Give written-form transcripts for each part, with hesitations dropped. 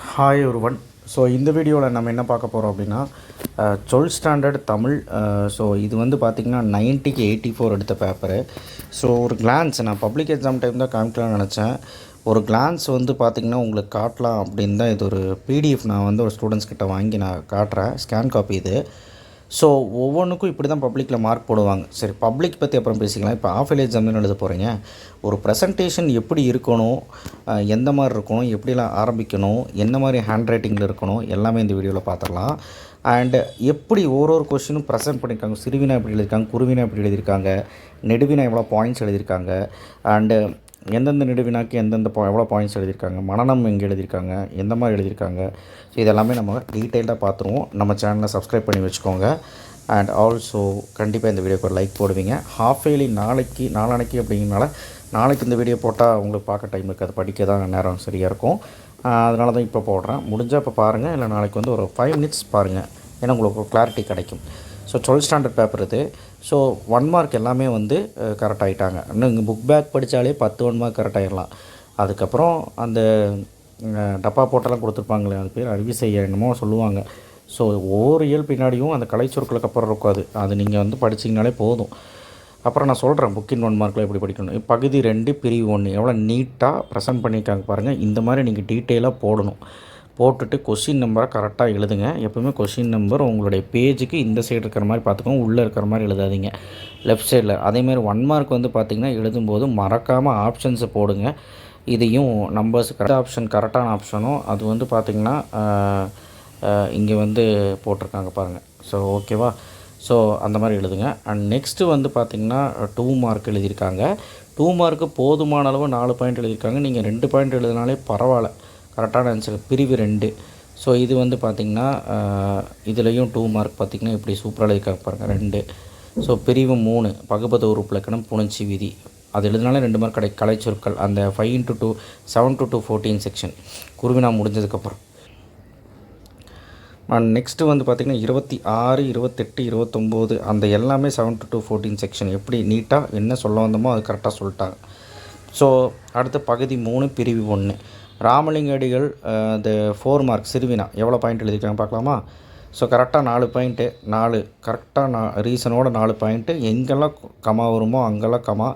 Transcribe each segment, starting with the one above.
Hi ஒருவன். So இந்த வீடியோவில் நம்ம என்ன பார்க்க போகிறோம் அப்படின்னா 12th ஸ்டாண்டர்ட் தமிழ். ஸோ இது வந்து பார்த்திங்கன்னா 90க்கு 84 எடுத்த பேப்பரு. ஸோ ஒரு கிளான்ஸ் நான் பப்ளிக் எக்ஸாம் டைம் தான் காமிக்கலாம்னு நினச்சேன். ஒரு கிளான்ஸ் வந்து பார்த்திங்கன்னா உங்களுக்கு காட்டலாம் அப்படின்னு தான் இது ஒரு பிடிஎஃப் நான் வந்து ஒரு ஸ்டூடெண்ட்ஸ் கிட்ட வாங்கி நான் காட்டுறேன். ஸ்கேன் காப்பி இது. ஸோ ஒவ்வொன்றுக்கும் இப்படி தான் பப்ளிக்கில் மார்க் போடுவாங்க. சரி, பப்ளிக் பற்றி அப்புறம் பேசிக்கலாம். இப்போ ஆஃப் இயர்லி எக்ஸாம் எழுத போகிறீங்க. ஒரு ப்ரெசன்டேஷன் எப்படி இருக்கணும், எந்த மாதிரி இருக்கணும், எப்படிலாம் ஆரம்பிக்கணும், என்ன மாதிரி ஹேண்ட் ரைட்டிங்கில் இருக்கணும், எல்லாமே இந்த வீடியோவில் பார்த்துடலாம். அண்டு எப்படி ஒரு கொஷினும் ப்ரெசென்ட் பண்ணியிருக்காங்க. சிறுவினா எப்படி எழுதியிருக்காங்க, குருவினா எப்படி எழுதியிருக்காங்க, நெடுவினா எவ்வளோ பாயிண்ட்ஸ் எழுதியிருக்காங்க, அண்டு எந்தெந்த நெடுவினாக்கு எந்தெந்த எவ்வளோ பாயிண்ட்ஸ் எழுதியிருக்காங்க, மனநம் எங்கே எழுதியிருக்காங்க, எந்த மாதிரி எழுதியிருக்காங்க. ஸோ இதெல்லாமே நம்ம டீட்டெயில்டாக பார்த்துருவோம். நம்ம சேனலை சப்ஸ்கிரைப் பண்ணி வச்சுக்கோங்க. அண்ட் ஆல்சோ கண்டிப்பாக இந்த வீடியோக்கு ஒரு லைக் போடுவீங்க. ஹாஃப் இயர்லி நாளைக்கு அப்படிங்கிறனால நாளைக்கு இந்த வீடியோ போட்டால் உங்களுக்கு பார்க்க டைம் இருக்காது, படிக்க தான் நேரம் சரியாக இருக்கும். அதனால தான் இப்போ போடுறேன். முடிஞ்சால் இப்போ பாருங்கள், இல்லை நாளைக்கு வந்து ஒரு 5 மினிட்ஸ் பாருங்கள், ஏன்னா உங்களுக்கு ஒரு கிளாரிட்டி கிடைக்கும். ஸோ 12th ஸ்டாண்டர்ட் பேப்பர் இது. ஸோ 1 மார்க் எல்லாமே வந்து கரெக்ட் ஆகிட்டாங்க. இன்னும் இங்கே புக் பேக் படித்தாலே 10 1 மார்க் கரெக்ட் ஆகிடலாம். அதுக்கப்புறம் அந்த டப்பா போட்டெல்லாம் கொடுத்துருப்பாங்களே, அது பேர் அறிவிசைய என்னமோ சொல்லுவாங்க. ஸோ ஒவ்வொரு இயல் பின்னாடியும் அந்த கலைச்சொற்களுக்கு அப்புறம் இருக்காது, அது நீங்கள் வந்து படிச்சிங்கனாலே போதும். அப்புறம் நான் சொல்கிறேன் புக்கின் 1 மார்க்கில் எப்படி படிக்கணும். பகுதி 2 பிரிவு 1 எவ்வளோ நீட்டாக ப்ரெசென்ட் பண்ணியிருக்காங்க பாருங்கள். இந்த மாதிரி நீங்கள் டீட்டெயிலாக போடணும். போட்டுட்டு கொஷின் நம்பரை கரெக்டாக எழுதுங்க. எப்போவுமே கொஷின் நம்பர் உங்களுடைய பேஜுக்கு இந்த சைடு இருக்கிற மாதிரி பார்த்துக்கோங்க, உள்ளே இருக்கிற மாதிரி எழுதாதீங்க, லெஃப்ட் சைடில். அதேமாதிரி 1 மார்க் வந்து பார்த்திங்கன்னா எழுதும்போது மறக்காமல் ஆப்ஷன்ஸை போடுங்க. இதையும் நம்பர்ஸ் கரெக்ட் ஆப்ஷன், கரெக்டான ஆப்ஷனும் அது வந்து பார்த்திங்கன்னா இங்கே வந்து போட்டிருக்காங்க பாருங்கள். ஸோ ஓகேவா. ஸோ அந்த மாதிரி எழுதுங்க. அண்ட் நெக்ஸ்ட்டு வந்து பார்த்திங்கன்னா 2 மார்க் எழுதியிருக்காங்க. 2 மார்க்கு போதுமான அளவு 4 பாயிண்ட் எழுதியிருக்காங்க. நீங்கள் 2 பாயிண்ட் எழுதினாலே பரவாயில்ல, கரெக்டான ஆன்சர். பிரிவு 2. ஸோ இது வந்து பார்த்திங்கன்னா இதுலேயும் 2 மார்க் பார்த்திங்கன்னா இப்படி சூப்பராக எழுதியிருக்காங்க பாருங்கள், 2. ஸோ பிரிவு 3 பகுபத உறுப்பிலக்கணம் புணர்ச்சி விதி, அது எழுதினாலே 2 மார்க் கலைச்சொற்கள். அந்த 5 × 2 7 × 2 14 செக்ஷன் குருவினா முடிஞ்சதுக்கப்புறம். நெக்ஸ்ட்டு வந்து பார்த்திங்கன்னா 26 28 29 அந்த எல்லாமே 7 × 2 14 செக்ஷன் எப்படி நீட்டாக என்ன சொல்ல வந்தோமோ அது கரெக்டாக சொல்லிட்டாங்க. ஸோ அடுத்து பகுதி 3 பிரிவு 1 ராமலிங்க அடிகள் இந்த 4 மார்க் சிறுவினா எவ்வளோ பாயிண்ட் எழுதியிருக்காங்க பார்க்கலாமா. ஸோ கரெக்டாக 4 பாயிண்ட்டு, 4 கரெக்டாக ரீசனோட 4 பாயிண்ட்டு. எங்கெல்லாம் கமா வருமோ அங்கெல்லாம் கமா.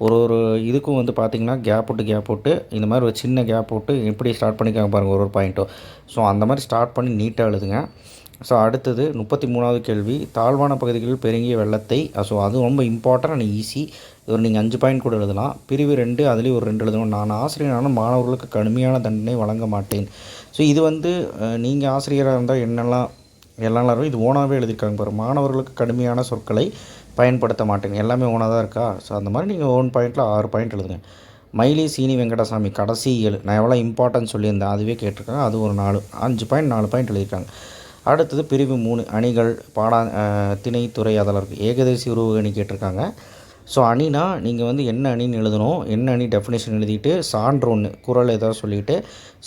ஒரு இதுக்கும் வந்து பார்த்திங்கன்னா கேப் விட்டு இந்த மாதிரி ஒரு சின்ன கேப் விட்டு எப்படி ஸ்டார்ட் பண்ணிக்காங்க பாருங்கள் ஒரு பாயிண்ட்டோ. ஸோ அந்த மாதிரி ஸ்டார்ட் பண்ணி நீட்டாக எழுதுங்க. ஸோ அடுத்தது 33வது கேள்வி தாழ்வான பகுதிகளில் பெருங்கிய வெள்ளத்தை. ஸோ அது ரொம்ப இம்பார்ட்டன்ட் அண்ட் ஈஸி. இது ஒரு நீங்கள் 5 பாயிண்ட் கூட எழுதலாம். பிரிவு 2 அதுலேயும் ஒரு 2 எழுதணும். நான் ஆசிரியரான மாணவர்களுக்கு கடுமையான தண்டனை வழங்க மாட்டேன். ஸோ இது வந்து நீங்கள் ஆசிரியராக இருந்தால் என்னெல்லாம் இது ஓனாகவே எழுதியிருக்காங்க பாருங்கள். மாணவர்களுக்கு கடுமையான சொற்களை பயன்படுத்த மாட்டேங்க, எல்லாமே ஓனாக தான் இருக்கா. ஸோ அந்த மாதிரி நீங்கள் 1 பாயிண்ட்டில் 6 பாயிண்ட் எழுதுங்க. மயிலி சீனி வெங்கடசாமி கடைசி 7 நான் எவ்வளோ இம்பார்ட்டன்ஸ் சொல்லியிருந்தேன் அதுவே கேட்டிருக்காங்க. அது ஒரு 5 பாயிண்ட் 4 பாயிண்ட் எழுதியிருக்காங்க. அடுத்தது பிரிவு 3 அணிகள் திணை துறை அதெல்லாம் இருக்குது. ஏகதேசி உருவ அணி கேட்டிருக்காங்க. ஸோ அணினா நீங்கள் வந்து என்ன அணின்னு எழுதணும், என்ன அணி டெஃபினேஷன் எழுதிட்டு சான்று ஒன்று குறள் ஏதாவது சொல்லிவிட்டு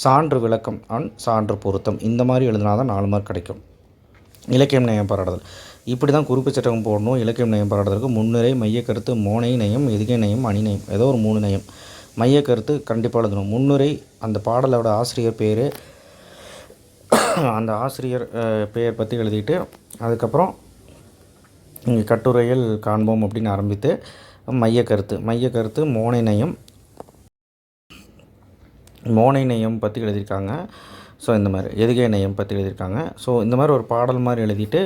சான்று விளக்கம் அண்ட் சான்று பொருத்தம் இந்த மாதிரி எழுதினா தான் 4 மார்க் கிடைக்கும். இலக்கியம் நயம் பாராட்டுதல் இப்படி தான் குறிப்பு சட்டகம் போடணும். இலக்கியம் நயம் பாராட்டுதலுக்கு முன்னுரை, மையக்கருத்து, மோனை நயம், எதுகை நயம், அணி நயம், ஏதோ ஒரு 3 நயம். மையக்கருத்து கண்டிப்பாக எழுதணும். முன்னுரை அந்த பாடலோட ஆசிரியர் பேர், அந்த ஆசிரியர் பெயர் பற்றி எழுதிட்டு அதுக்கப்புறம் இங்கே கட்டுரையில் காண்போம் அப்படின்னு ஆரம்பித்து மையக்கருத்து மோனை நயம் பற்றி எழுதியிருக்காங்க. ஸோ இந்த மாதிரி எதுகை நயம் பற்றி எழுதியிருக்காங்க. ஸோ இந்த மாதிரி ஒரு பாடல் மாதிரி எழுதிட்டு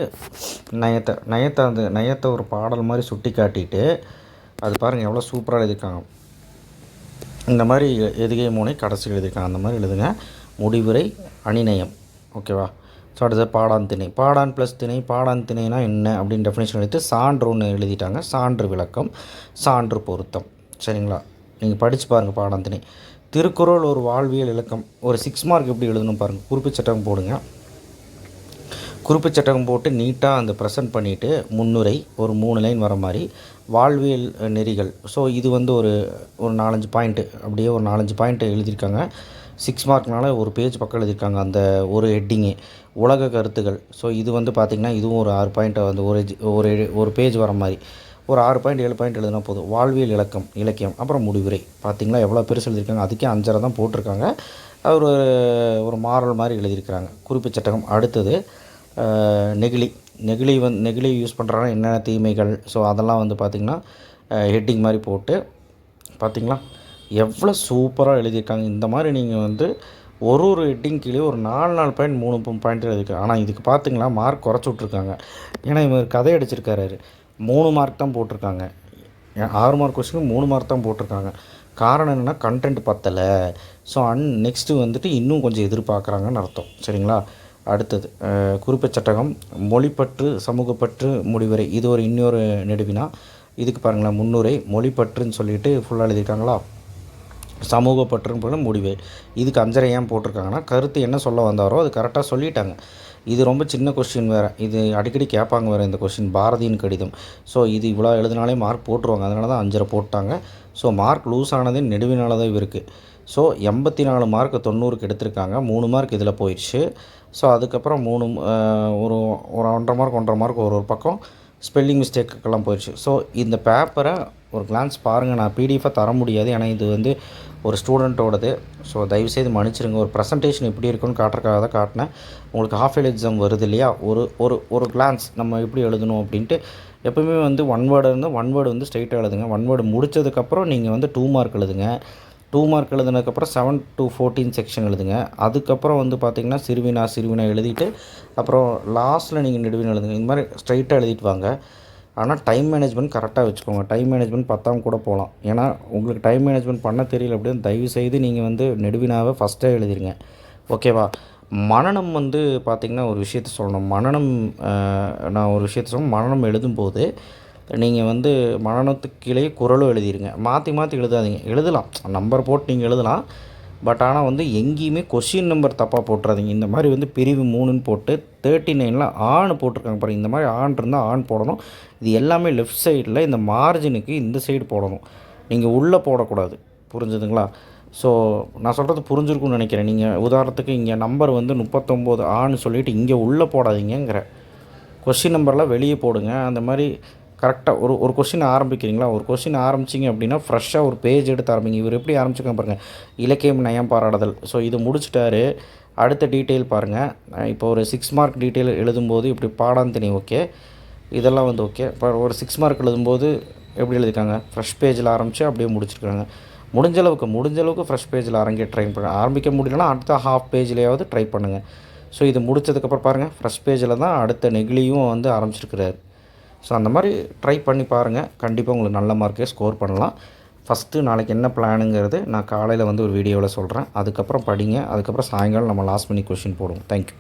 நயத்தை ஒரு பாடல் மாதிரி சுட்டி காட்டிட்டு அது பாருங்கள் எவ்வளோ சூப்பராக எழுதியிருக்காங்க. இந்த மாதிரி எதுகை மோனை கடைசி எழுதியிருக்காங்க. அந்த மாதிரி எழுதுங்க. முடிவுரை அணிநயம். ஓகேவா. ஸோ அடுத்தது பாடான் திணை, பாடான் ப்ளஸ் திணை, பாடான் திணைனா என்ன அப்படின்னு டெஃபினேஷன் எடுத்து சான்று ஒன்று எழுதிட்டாங்க, சான்று விளக்கம், சான்று பொருத்தம். சரிங்களா. நீங்கள் படித்து பாருங்கள் பாடான் திணை. திருக்குறள் ஒரு வாழ்வியல் இலக்கம். ஒரு 6 மார்க் எப்படி எழுதணும் பாருங்கள். குறிப்பு சட்டகம் போடுங்க. குறிப்பு சட்டகம் போட்டு நீட்டாக அந்த ப்ரெசென்ட் பண்ணிவிட்டு முன்னுரை ஒரு 3 லைன் வர மாதிரி, வாழ்வியல் நெறிகள். ஸோ இது வந்து ஒரு 4-5 பாயிண்ட்டு அப்படியே ஒரு 4-5 பாயிண்ட்டு எழுதியிருக்காங்க. 6 மார்க்னால ஒரு பேஜ் பக்கம் எழுதியிருக்காங்க அந்த ஒரு ஹெட்டிங்கு. உலக கருத்துகள். ஸோ இது வந்து பார்த்திங்கன்னா இதுவும் ஒரு 6 பாயிண்ட்டை வந்து ஒரு பேஜ் வர மாதிரி ஒரு 6 பாயிண்ட் 7 பாயிண்ட் எழுதினா போதும். வாழ்வியல் இலக்கியம், அப்புறம் முடிவுரை. பார்த்திங்களா எவ்வளோ பெருசு எழுதியிருக்காங்க. அதுக்கே 5.5 தான் போட்டிருக்காங்க. அவர் ஒரு மாரல் மாதிரி எழுதியிருக்கிறாங்க. குறிப்பு சட்டகம். அடுத்தது நெகிழி. நெகிழி யூஸ் பண்ணுறாங்கன்னா என்னென்ன தீமைகள், ஸோ அதெல்லாம் வந்து பார்த்திங்கன்னா ஹெட்டிங் மாதிரி போட்டு பார்த்திங்களா எவ்வளோ சூப்பராக எழுதியிருக்காங்க. இந்த மாதிரி நீங்கள் வந்து ஒரு ஹெட்டிங் கீழே ஒரு 4 பாயிண்ட் 3 பாயிண்ட் எழுதியிருக்காங்க. ஆனால் இதுக்கு பார்த்திங்களா மார்க் குறைச்சி விட்ருக்காங்க. ஏன்னா இவர் கதை அடிச்சிருக்காரு, 3 மார்க் தான் போட்டிருக்காங்க. 6 மார்க் கொஸ்டினுக்கு 3 மார்க் தான் போட்டிருக்காங்க. காரணம் என்னென்னா கண்டென்ட் பத்தலை. ஸோ நெக்ஸ்ட்டு வந்துட்டு இன்னும் கொஞ்சம் எதிர்பார்க்குறாங்கன்னு அர்த்தம். சரிங்களா? அடுத்தது குறிப்பு சட்டகம். மொழிப்பற்று, சமூகப்பற்று, முடிவுரை. இது இன்னொரு நெடுவினா. இதுக்கு பாருங்களேன், முன்னுரை, மொழிப்பற்றுன்னு சொல்லிட்டு ஃபுல்லாக எழுதியிருக்காங்களா, சமூகப்பற்றுன்னு போல முடிவு. இதுக்கு 5.5 ஏன் போட்டிருக்காங்கன்னா கருத்து என்ன சொல்ல வந்தாரோ அது கரெக்டாக சொல்லிட்டாங்க. இது ரொம்ப சின்ன கொஸ்டின் வேறு, இது அடிக்கடி கேட்பாங்க வேறு இந்த கொஸ்டின், பாரதியின் கடிதம். ஸோ இது இவ்வளோ எழுதினாலே மார்க் போட்டுருவாங்க, அதனால தான் 5.5 போட்டாங்க. ஸோ மார்க் லூஸ் ஆனதே நெடுவினால தான் இருக்குது. ஸோ 84 மார்க் 90க்கு எடுத்திருக்காங்க. 3 மார்க் இதில் போயிடுச்சு. ஸோ அதுக்கப்புறம் ஒரு 1.5 மார்க் ஒரு பக்கம் ஸ்பெல்லிங் மிஸ்டேக்குக்கெல்லாம் போயிடுச்சு. ஸோ இந்த பேப்பரை ஒரு கிளான்ஸ் பாருங்கள். நான் பிடிஎஃபாக தர முடியாது, ஏன்னா இது வந்து ஒரு ஸ்டூடெண்ட்டோடது. ஸோ தயவுசெய்து மன்னிச்சிருங்க. ஒரு ப்ரெசன்டேஷன் எப்படி இருக்குன்னு காட்டுறக்காக தான் காட்டினேன். உங்களுக்கு ஹாஃப் இயர்லி எக்ஸாம் வருது இல்லையா, ஒரு கிளான்ஸ் நம்ம எப்படி எழுதணும் அப்படின்ட்டு. எப்போவுமே வந்து ஒன் வேர்டு வந்து ஸ்ட்ரைட்டாக எழுதுங்க. ஒன் வேர்டு முடித்ததுக்கப்புறம் நீங்கள் வந்து 2 மார்க் எழுதுங்க. 2 மார்க் எழுதுனதுக்கப்புறம் 7 to 14 செக்ஷன் எழுதுங்க. அதுக்கப்புறம் வந்து பார்த்திங்கன்னா சிறுவினா எழுதிட்டு அப்புறம் லாஸ்ட்டில் நீங்கள் நெடுவினா எழுதுங்க. இந்த மாதிரி ஸ்ட்ரைட்டாக எழுதிட்டு வாங்க. ஆனால் டைம் மேனேஜ்மெண்ட் கரெக்டாக வச்சுக்கோங்க. டைம் மேனேஜ்மெண்ட் பத்தாமல் கூட போகலாம். ஏன்னா உங்களுக்கு டைம் மேனேஜ்மெண்ட் பண்ண தெரியல அப்படின்னு தயவுசெய்து நீங்கள் வந்து நெடுவினாவை ஃபஸ்ட்டாக எழுதிருங்க. ஓகேவா? மனனம் வந்து பார்த்திங்கன்னா ஒரு விஷயத்த சொல்லணும். நான் ஒரு விஷயத்த சொல்லணும். மனனம் எழுதும்போது நீங்கள் வந்து மனனத்துக்கு கீழே குறளும் எழுதிடுங்க. மாற்றி எழுதாதீங்க. எழுதலாம், நம்பர் போட்டு நீங்கள் எழுதலாம். பட் ஆனால் வந்து எங்கேயுமே கொஷின் நம்பர் தப்பாக போட்டுறாதீங்க. இந்த மாதிரி வந்து பிரிவு 3ன்னு போட்டு 39ல் ஆண் போட்டிருக்காங்க பாருங்கள். இந்த மாதிரி ஆண் இருந்தால் ஆண் போடணும். இது எல்லாமே லெஃப்ட் சைடில் இந்த மார்ஜினுக்கு இந்த சைடு போடணும். நீங்கள் உள்ளே போடக்கூடாது. புரிஞ்சுதுங்களா? ஸோ நான் சொல்கிறது புரிஞ்சிருக்குன்னு நினைக்கிறேன். நீங்கள் உதாரணத்துக்கு இங்கே நம்பர் வந்து 39 ஆன்னு சொல்லிவிட்டு இங்கே உள்ளே போடாதீங்கிற. கொஷின் நம்பர்லாம் வெளியே போடுங்க. அந்த மாதிரி கரெக்டாக ஒரு கொஷின் ஆரம்பிக்கிறீங்களா, ஒரு கொஷின் ஆரம்பிச்சிங்க அப்படின்னா ஃப்ரெஷ்ஷாக ஒரு பேஜ் எடுத்து ஆரம்பிங்க. இவர் எப்படி ஆரம்பிச்சுக்க பாருங்கள், இலக்கியம் நயம் பாராடுதல். ஸோ இது முடிச்சுட்டாரு. அடுத்த டீட்டெயில் பாருங்கள். இப்போ ஒரு 6 மார்க் டீட்டெயில் எழுதும்போது இப்படி பாடாந்தனி ஓகே, இதெல்லாம் வந்து ஓகே. இப்போ ஒரு 6 மார்க் எழுதும்போது எப்படி எழுதியிருக்காங்க, ஃப்ரெஷ் பேஜில் ஆரம்பித்து அப்படியே முடிச்சிருக்காங்க. முடிஞ்ச அளவுக்கு ஃப்ரெஷ் பேஜில் ட்ரை பண்ணுங்கள். ஆரம்பிக்க முடியலன்னா அடுத்த ஹாஃப் பேஜ்லேயாவது ட்ரை பண்ணுங்கள். ஸோ இது முடித்ததுக்கப்புறம் பாருங்கள், ஃப்ரெஷ் பேஜில் தான் அடுத்த நெகிழியும் வந்து ஆரம்பிச்சிருக்கிறாரு. ஸோ அந்த மாதிரி ட்ரை பண்ணி பாருங்கள். கண்டிப்பாக உங்களுக்கு நல்ல மார்க்கே ஸ்கோர் பண்ணலாம். ஃபஸ்ட்டு நாளைக்கு என்ன பிளானுங்கிறது நான் காலையில் வந்து ஒரு வீடியோவில் சொல்கிறேன். அதுக்கப்புறம் படிங்க. அதுக்கப்புறம் சாயங்காலம் நம்ம லாஸ்ட் மினிட் கொஷின் போடுவோம். தேங்க்யூ.